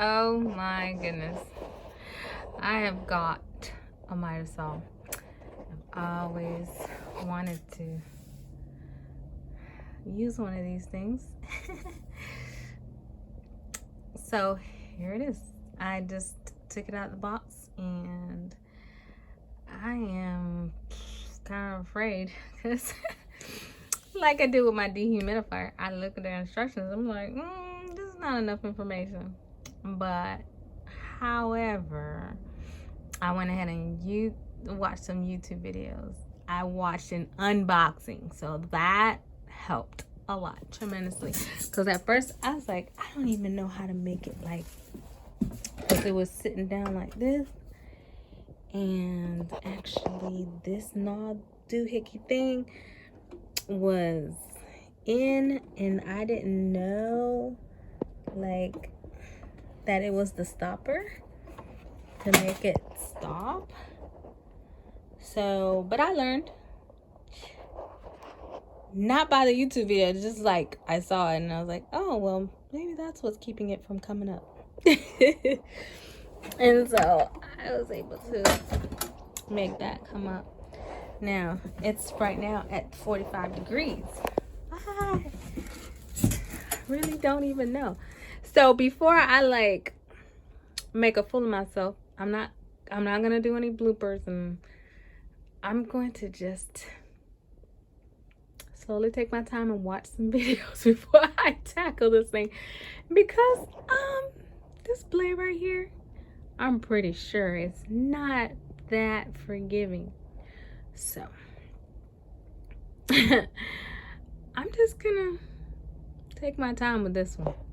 Oh my goodness. I have got a miter saw. I've always wanted to use one of these things. So here it is. I just took it out of the box and I am kind of afraid because like I do with my dehumidifier, I look at the instructions, I'm like, this is not enough information. But however, I went ahead and watched some YouTube videos. I watched an unboxing, so that helped a lot, tremendously. Because at first I was like, I don't even know how to make it, like, because it was sitting down like this, and actually this knob doohickey thing was in, and I didn't know, like, that it was the stopper to make it stop. So, but I learned, not by the YouTube video, just like I saw it and I was like, oh, well, maybe that's what's keeping it from coming up. And so I was able to make that come up. Now, it's right now at 45 degrees. I really don't even know. So before I like make a fool of myself, I'm not gonna do any bloopers, and I'm going to just slowly take my time and watch some videos before I tackle this thing, because this blade right here, I'm pretty sure it's not that forgiving. So I'm just gonna take my time with this one.